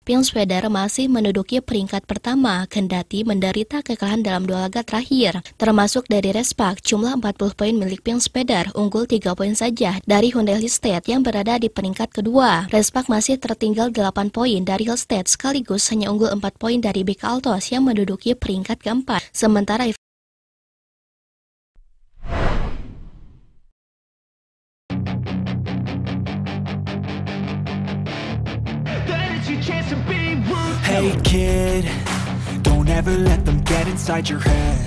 Pink Sweater masih menduduki peringkat pertama, kendati menderita kekalahan dalam 2 laga terakhir. Termasuk dari Respak, jumlah 40 poin milik Pink Sweater unggul 3 poin saja dari Hyundai Hillstead yang berada di peringkat kedua. Respak masih tertinggal 8 poin dari Hillstead sekaligus hanya unggul 4 poin dari BK Altos yang menduduki peringkat keempat. Sementara Hey kid, don't ever let them get inside your head.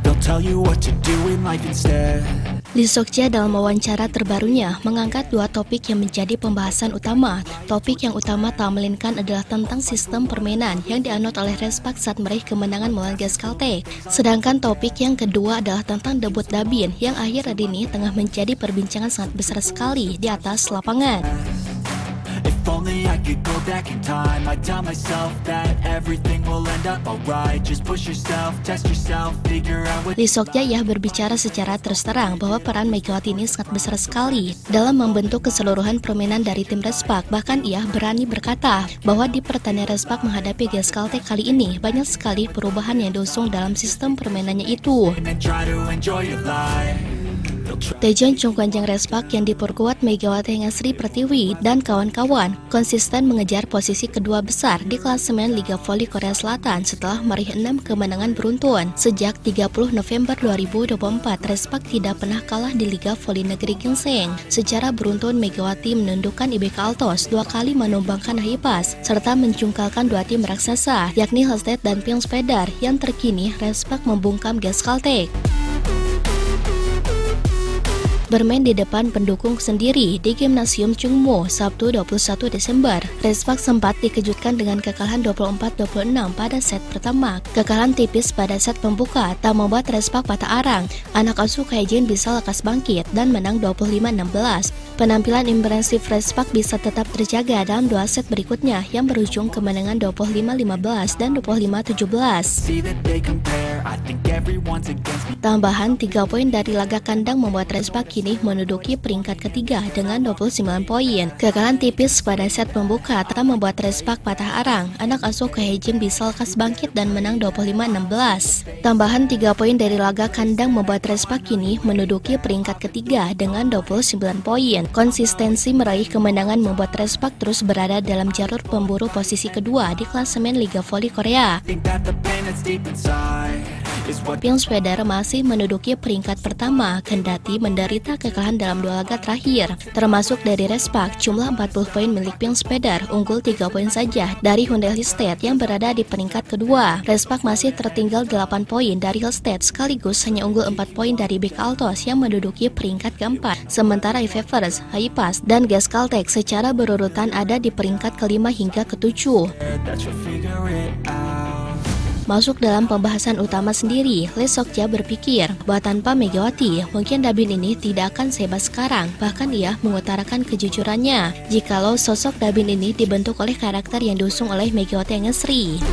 They'll tell you what to do in life instead. Lee Seok-jae dalam wawancara terbarunya mengangkat 2 topik yang menjadi pembahasan utama. Topik yang utama tak melainkan adalah tentang sistem permainan yang dianut oleh Respak saat meraih kemenangan melawan GS Caltech. Sedangkan topik yang kedua adalah tentang debut Dabin yang akhir-akhir ini tengah menjadi perbincangan sangat besar sekali di atas lapangan. If only I could go back in time, I'd tell myself that everything will end up alright. Just push yourself, test yourself, figure out what... Lee Seok-jae berbicara secara terus terang bahwa peran Megawati ini sangat besar sekali dalam membentuk keseluruhan permainan dari tim Respak. Bahkan ia berani berkata bahwa di pertandingan Respak menghadapi GS Caltech kali ini banyak sekali perubahan yang diusung dalam sistem permainannya itu. Taejeon Jungkwanjang Respak yang diperkuat Megawati Sri Pertiwi dan kawan-kawan konsisten mengejar posisi kedua besar di klasemen Liga Voli Korea Selatan setelah meraih 6 kemenangan beruntun. Sejak 30 November 2024, Respak tidak pernah kalah di Liga Voli Negeri Ginseng. Secara beruntun Megawati menundukkan IBK Altos 2 kali menumbangkan Haipas serta mencungkalkan 2 tim raksasa yakni Hillstead dan Pink Sweater yang terkini Respak membungkam GS Caltech. Bermain di depan pendukung sendiri di Gimnasium Chungmo Sabtu 21 Desember, Respak sempat dikejutkan dengan kekalahan 24-26 pada set pertama. Kekalahan tipis pada set pembuka tak membuat Respak patah arang. Anak asuh Kaijin bisa lekas bangkit dan menang 25-16. Penampilan impresif Respak bisa tetap terjaga dalam 2 set berikutnya yang berujung kemenangan 25-15 dan 25-17. Tambahan 3 poin dari laga kandang membuat Respak kini menduduki peringkat ketiga dengan 29 poin. Kekalahan tipis pada set pembuka tak membuat Respak patah arang. Anak asuh Kaijin bisa lekas bangkit dan menang 25-16. Tambahan 3 poin dari laga kandang membuat Respak kini menduduki peringkat ketiga dengan 29 poin. Konsistensi meraih kemenangan membuat Respak terus berada dalam jalur pemburu posisi kedua di klasemen Liga Voli Korea. Pink Sweater masih menduduki peringkat pertama, kendati menderita kekalahan dalam 2 laga terakhir. Termasuk dari Respak, jumlah 40 poin milik Pink Sweater unggul 3 poin saja dari Hyundai Hillstead yang berada di peringkat kedua. Respak masih tertinggal 8 poin dari Hillstead sekaligus hanya unggul 4 poin dari BK Altos yang menduduki peringkat keempat. Sementara Haipas, Haipas, dan GS Caltech secara berurutan ada di peringkat kelima hingga ketujuh. Masuk dalam pembahasan utama sendiri, Lee Seok-jae berpikir bahwa tanpa Megawati, mungkin Dabin ini tidak akan sehebat sekarang. Bahkan ia mengutarakan kejujurannya jikalau sosok Dabin ini dibentuk oleh karakter yang diusung oleh Megawati Sri.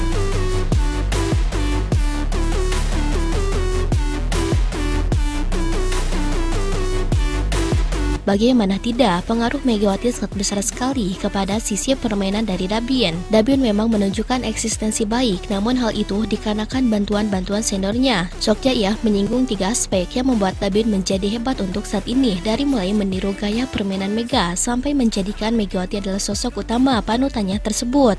Bagaimana tidak, pengaruh Megawati sangat besar sekali kepada sisi permainan dari Dabin. Dabin memang menunjukkan eksistensi baik, namun hal itu dikarenakan bantuan-bantuan seniornya. Seok-jae menyinggung 3 aspek yang membuat Dabin menjadi hebat untuk saat ini, dari mulai meniru gaya permainan Mega sampai menjadikan Megawati adalah sosok utama panutannya tersebut.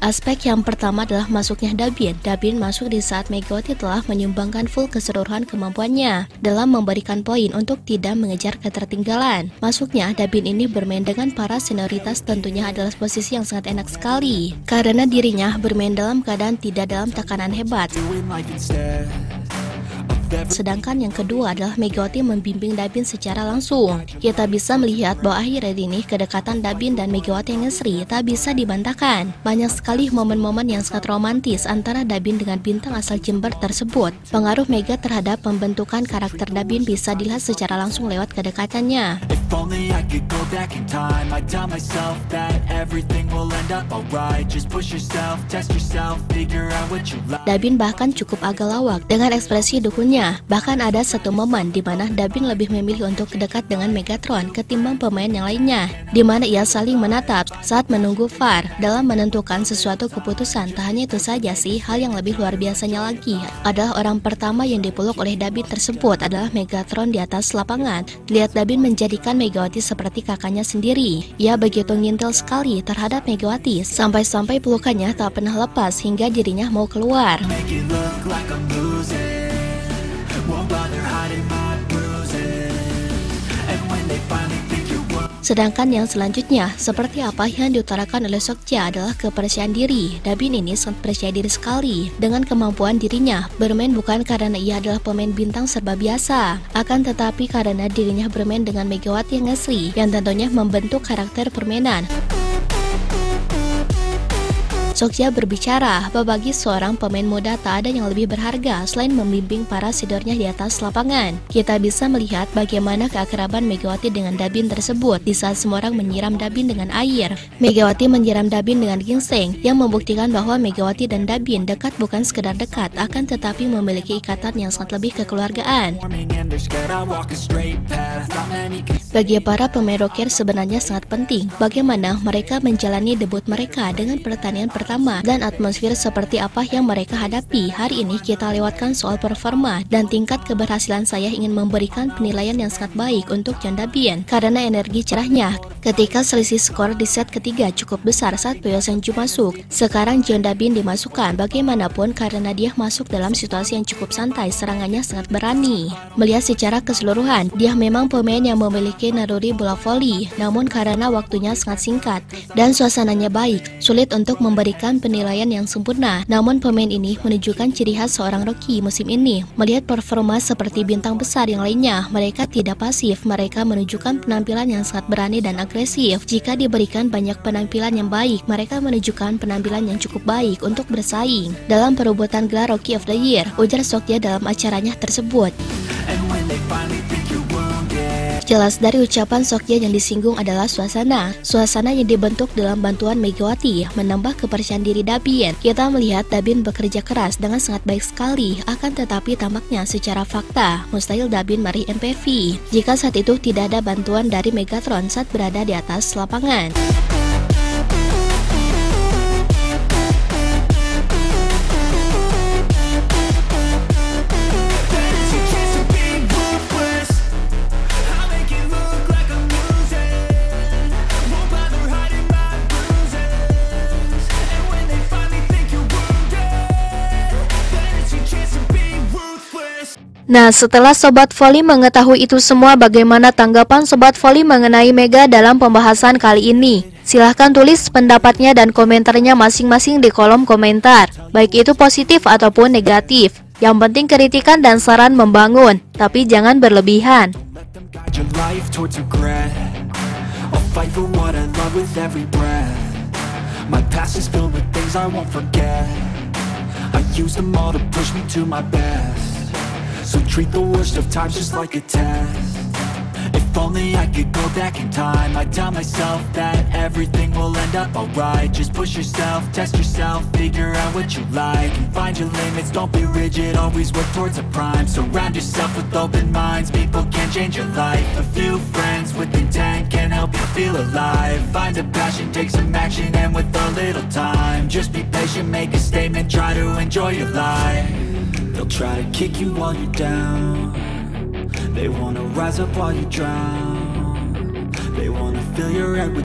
Aspek yang pertama adalah masuknya Dabin. Dabin masuk di saat Megawati telah menyumbangkan full keseluruhan kemampuannya dalam memberikan poin untuk tidak mengejar ketertinggalan. Masuknya Dabin ini bermain dengan para senioritas tentunya adalah posisi yang sangat enak sekali, karena dirinya bermain dalam keadaan tidak dalam tekanan hebat. Sedangkan yang kedua adalah Megawati membimbing Dabin secara langsung. Kita bisa melihat bahwa akhir-akhir ini kedekatan Dabin dan Megawati Sri tak bisa dibantahkan. Banyak sekali momen-momen yang sangat romantis antara Dabin dengan bintang asal Jember tersebut. Pengaruh Mega terhadap pembentukan karakter Dabin bisa dilihat secara langsung lewat kedekatannya. Dabin bahkan cukup agak lawak dengan ekspresi dukunnya sebenarnya. Bahkan ada satu momen di mana Dabin lebih memilih untuk dekat dengan Megatron ketimbang pemain yang lainnya, di mana ia saling menatap saat menunggu VAR dalam menentukan sesuatu keputusan. Tak hanya itu saja sih, hal yang lebih luar biasanya lagi adalah orang pertama yang dipeluk oleh Dabin tersebut adalah Megatron di atas lapangan. Lihat Dabin menjadikan Megawati seperti kakaknya sendiri. Ia begitu ngintil sekali terhadap Megawati, sampai-sampai pelukannya tak pernah lepas hingga dirinya mau keluar. Sedangkan yang selanjutnya, seperti apa yang diutarakan oleh Sokja adalah kepercayaan diri. Dabin ini sangat percaya diri sekali dengan kemampuan dirinya bermain, bukan karena ia adalah pemain bintang serba biasa, akan tetapi karena dirinya bermain dengan Megawati yang asli, yang tentunya membentuk karakter permainan. Sokja berbicara bahwa bagi seorang pemain muda tak ada yang lebih berharga selain membimbing para seniornya di atas lapangan. Kita bisa melihat bagaimana keakraban Megawati dengan Dabin tersebut di saat semua orang menyiram Dabin dengan air. Megawati menyiram Dabin dengan ginseng yang membuktikan bahwa Megawati dan Dabin dekat bukan sekedar dekat, akan tetapi memiliki ikatan yang sangat lebih kekeluargaan. Bagi para pemain rocker sebenarnya sangat penting bagaimana mereka menjalani debut mereka dengan pertandingan pertama dan atmosfer seperti apa yang mereka hadapi. Hari ini kita lewatkan soal performa dan tingkat keberhasilan. Saya ingin memberikan penilaian yang sangat baik untuk John Dabin karena energi cerahnya ketika selisih skor di set ketiga cukup besar saat Pyo Seung-ju masuk. Sekarang John Dabin dimasukkan bagaimanapun karena dia masuk dalam situasi yang cukup santai, serangannya sangat berani. Melihat secara keseluruhan, dia memang pemain yang memiliki naluri bola voli, namun karena waktunya sangat singkat dan suasananya baik, sulit untuk memberikan penilaian yang sempurna. Namun pemain ini menunjukkan ciri khas seorang rookie musim ini. Melihat performa seperti bintang besar yang lainnya, mereka tidak pasif, mereka menunjukkan penampilan yang sangat berani dan agresif. Jika diberikan banyak penampilan yang baik, mereka menunjukkan penampilan yang cukup baik untuk bersaing dalam perebutan gelar Rookie of the Year, ujar Sokja dalam acaranya tersebut. Jelas dari ucapan Sokja yang disinggung adalah suasana yang dibentuk dalam bantuan Megawati menambah kepercayaan diri Dabin. Kita melihat Dabin bekerja keras dengan sangat baik sekali, akan tetapi tampaknya secara fakta mustahil Dabin meraih MPV jika saat itu tidak ada bantuan dari Megatron saat berada di atas lapangan. Nah, setelah Sobat Voli mengetahui itu semua, bagaimana tanggapan Sobat Voli mengenai Mega dalam pembahasan kali ini? Silahkan tulis pendapatnya dan komentarnya masing-masing di kolom komentar, baik itu positif ataupun negatif. Yang penting kritikan dan saran membangun, tapi jangan berlebihan. So treat the worst of times just like a test. If only I could go back in time, I'd tell myself that everything will end up alright. Just push yourself, test yourself, figure out what you like, and find your limits, don't be rigid, always work towards a prime. Surround yourself with open minds, people can change your life. A few friends with intent can help you feel alive. Find a passion, take some action, and with a little time, just be patient, make a statement, try to enjoy your life. They'll try to kick you while you're down, they wanna rise up while you drown, they wanna fill your head with